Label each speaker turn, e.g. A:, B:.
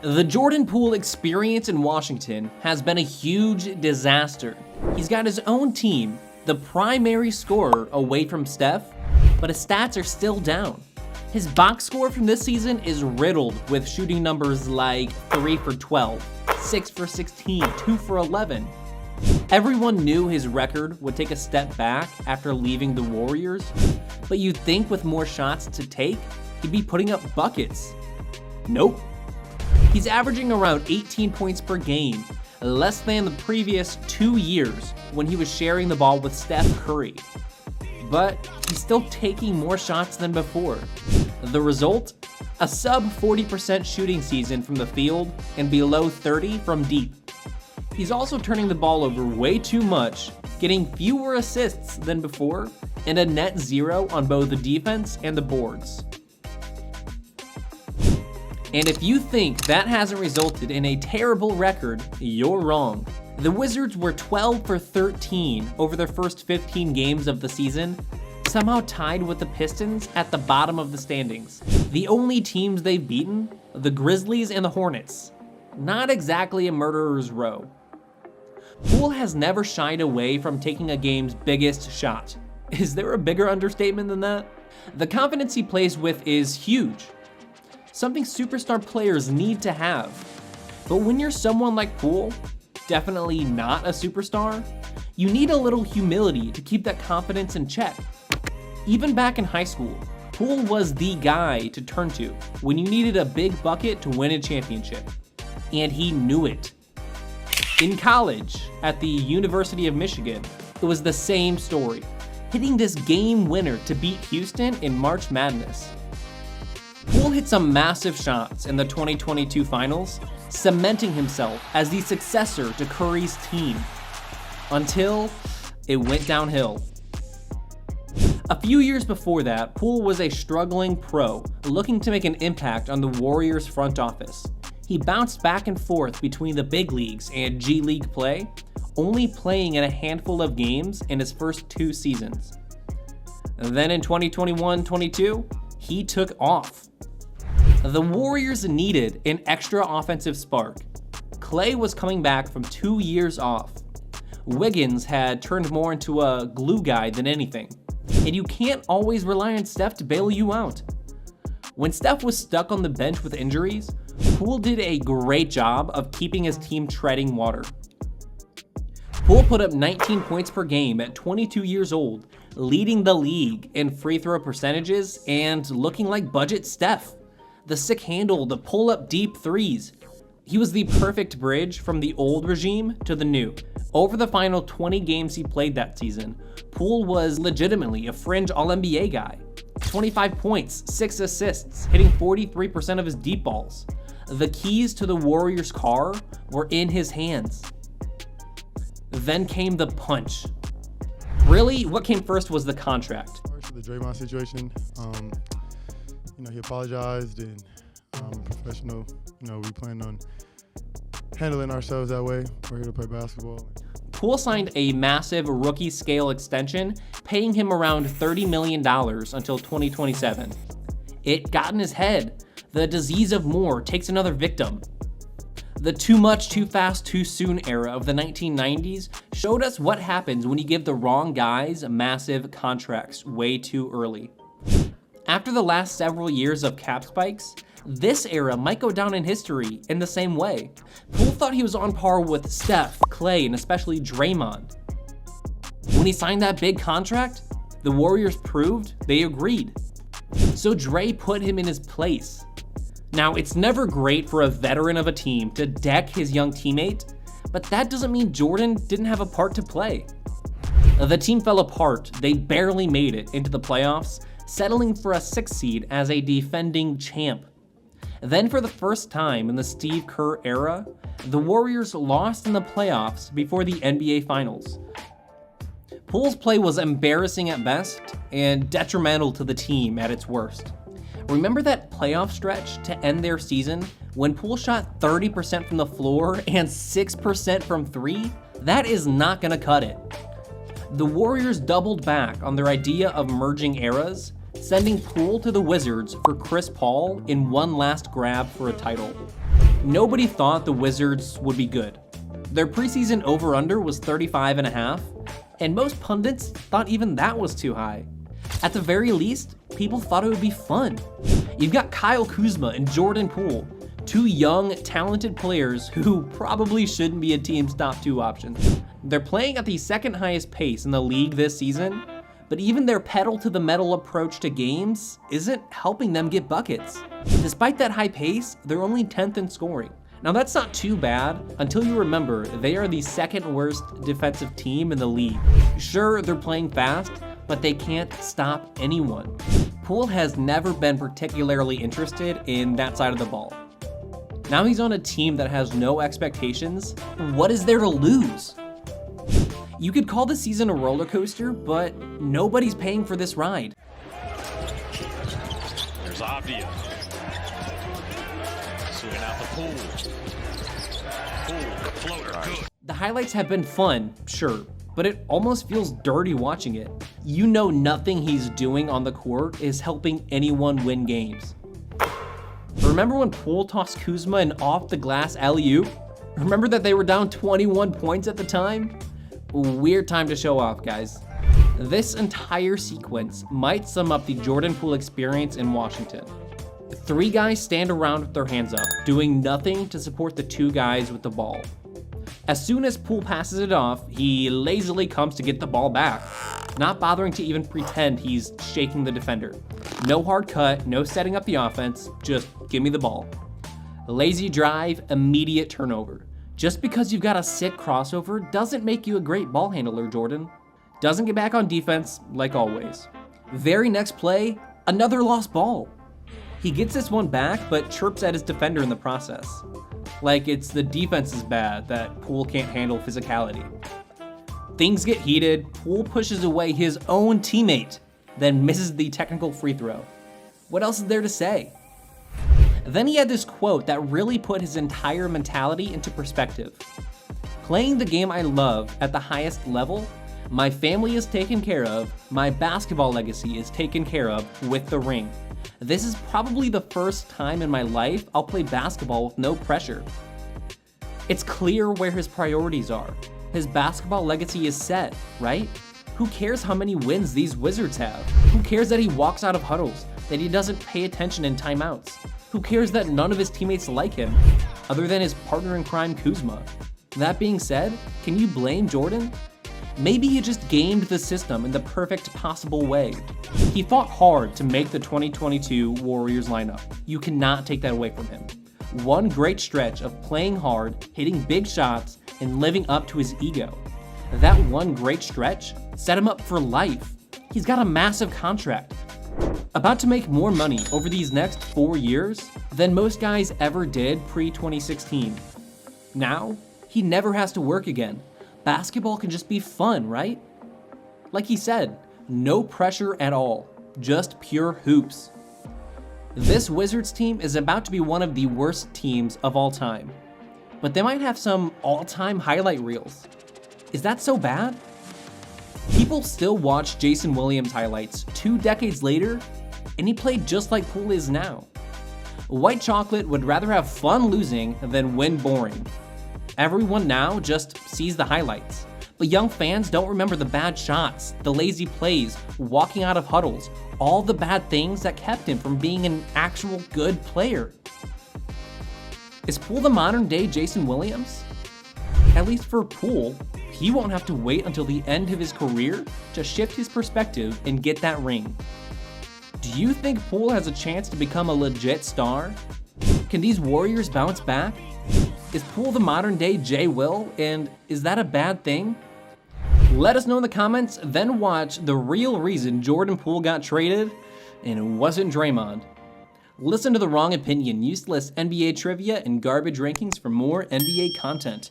A: The Jordan Poole experience in Washington has been a huge disaster. He's got his own team, the primary scorer away from Steph, but his stats are still down. His box score from this season is riddled with shooting numbers like 3 for 12, 6 for 16, 2 for 11. Everyone knew his record would take a step back after leaving the Warriors, but you'd think with more shots to take, he'd be putting up buckets. Nope. He's averaging around 18 points per game, less than the previous 2 years when he was sharing the ball with Steph Curry. But he's still taking more shots than before. The result? A sub 40% shooting season from the field and below 30 from deep. He's also turning the ball over way too much, getting fewer assists than before, and a net zero on both the defense and the boards. And if you think that hasn't resulted in a terrible record, you're wrong. The Wizards were 12 for 13 over their first 15 games of the season, somehow tied with the Pistons at the bottom of the standings. The only teams they've beaten, the Grizzlies and the Hornets. Not exactly a murderer's row. Poole has never shied away from taking a game's biggest shot. Is there a bigger understatement than that? The confidence he plays with is huge. Something superstar players need to have. But when you're someone like Poole, definitely not a superstar, you need a little humility to keep that confidence in check. Even back in high school, Poole was the guy to turn to when you needed a big bucket to win a championship. And he knew it. In college, at the University of Michigan, it was the same story, hitting this game winner to beat Houston in March Madness. Poole hit some massive shots in the 2022 finals, cementing himself as the successor to Curry's team, until it went downhill. A few years before that, Poole was a struggling pro looking to make an impact on the Warriors front office. He bounced back and forth between the big leagues and G League play, only playing in a handful of games in his first 2 seasons. And then in 2021-22, he took off. The Warriors needed an extra offensive spark. Clay was coming back from 2 years off. Wiggins had turned more into a glue guy than anything. And you can't always rely on Steph to bail you out. When Steph was stuck on the bench with injuries, Poole did a great job of keeping his team treading water. Poole put up 19 points per game at 22 years old, leading the league in free throw percentages and looking like budget Steph. The sick handle, the pull-up deep threes. He was the perfect bridge from the old regime to the new. Over the final 20 games he played that season, Poole was legitimately a fringe All-NBA guy. 25 points, 6 assists, hitting 43% of his deep balls. The keys to the Warriors' car were in his hands. Then came the punch. Really, what came first was the contract.
B: The Draymond situation, he apologized and professional. We plan on handling ourselves that way. We're here to play basketball.
A: Poole signed a massive rookie-scale extension, paying him around $30 million until 2027. It got in his head. The disease of more takes another victim. The too much, too fast, too soon era of the 1990s showed us what happens when you give the wrong guys massive contracts way too early. After the last several years of cap spikes, this era might go down in history in the same way. Poole thought he was on par with Steph, Clay, and especially Draymond. When he signed that big contract, the Warriors proved they agreed. So Dre put him in his place. Now, it's never great for a veteran of a team to deck his young teammate, but that doesn't mean Jordan didn't have a part to play. The team fell apart. They barely made it into the playoffs, settling for a 6th seed as a defending champ. Then for the first time in the Steve Kerr era, the Warriors lost in the playoffs before the NBA Finals. Poole's play was embarrassing at best and detrimental to the team at its worst. Remember that playoff stretch to end their season when Poole shot 30% from the floor and 6% from 3? That is not gonna cut it. The Warriors doubled back on their idea of merging eras, sending Poole to the Wizards for Chris Paul in one last grab for a title. Nobody thought the Wizards would be good. Their preseason over-under was 35.5, and most pundits thought even that was too high. At the very least, people thought it would be fun. You've got Kyle Kuzma and Jordan Poole, two young, talented players who probably shouldn't be a team's top 2 options. They're playing at the second highest pace in the league this season, but even their pedal-to-the-metal approach to games isn't helping them get buckets. Despite that high pace, they're only 10th in scoring. Now that's not too bad until you remember they are the second worst defensive team in the league. Sure, they're playing fast, but they can't stop anyone. Poole has never been particularly interested in that side of the ball. Now he's on a team that has no expectations. What is there to lose? You could call the season a roller coaster, but nobody's paying for this ride.
C: There's Avdia. Swinging out the Poole. Poole, floater, good.
A: The highlights have been fun, sure, but it almost feels dirty watching it. You know nothing he's doing on the court is helping anyone win games. Remember when Poole tossed Kuzma an off-the-glass alley-oop? Remember that they were down 21 points at the time? Weird time to show off, guys. This entire sequence might sum up the Jordan Poole experience in Washington. 3 guys stand around with their hands up, doing nothing to support the 2 guys with the ball. As soon as Poole passes it off, he lazily comes to get the ball back, not bothering to even pretend he's shaking the defender. No hard cut, no setting up the offense, just give me the ball. Lazy drive, immediate turnover. Just because you've got a sick crossover doesn't make you a great ball handler, Jordan. Doesn't get back on defense, like always. Very next play, another lost ball. He gets this one back, but chirps at his defender in the process. Like it's the defense is bad, that Poole can't handle physicality. Things get heated, Poole pushes away his own teammate, then misses the technical free throw. What else is there to say? Then he had this quote that really put his entire mentality into perspective. Playing the game I love at the highest level, my family is taken care of, my basketball legacy is taken care of with the ring. This is probably the first time in my life I'll play basketball with no pressure. It's clear where his priorities are. His basketball legacy is set, right? Who cares how many wins these Wizards have? Who cares that he walks out of huddles, that he doesn't pay attention in timeouts? Who cares that none of his teammates like him, other than his partner in crime, Kuzma? That being said, can you blame Jordan? Maybe he just gamed the system in the perfect possible way. He fought hard to make the 2022 Warriors lineup. You cannot take that away from him. One great stretch of playing hard, hitting big shots, and living up to his ego. That one great stretch set him up for life. He's got a massive contract. About to make more money over these next 4 years than most guys ever did pre-2016. Now, he never has to work again. Basketball can just be fun, right? Like he said, no pressure at all, just pure hoops. This Wizards team is about to be one of the worst teams of all time, but they might have some all-time highlight reels. Is that so bad? People still watch Jason Williams highlights 2 decades later, and he played just like Poole is now. White Chocolate would rather have fun losing than win boring. Everyone now just sees the highlights, but young fans don't remember the bad shots, the lazy plays, walking out of huddles, all the bad things that kept him from being an actual good player. Is Poole the modern day Jason Williams? At least for Poole, he won't have to wait until the end of his career to shift his perspective and get that ring. Do you think Poole has a chance to become a legit star? Can these Warriors bounce back? Is Poole the modern day Jay Will, and is that a bad thing? Let us know in the comments, then watch the real reason Jordan Poole got traded, and it wasn't Draymond. Listen to The Wrong Opinion, useless NBA trivia, and garbage rankings for more NBA content.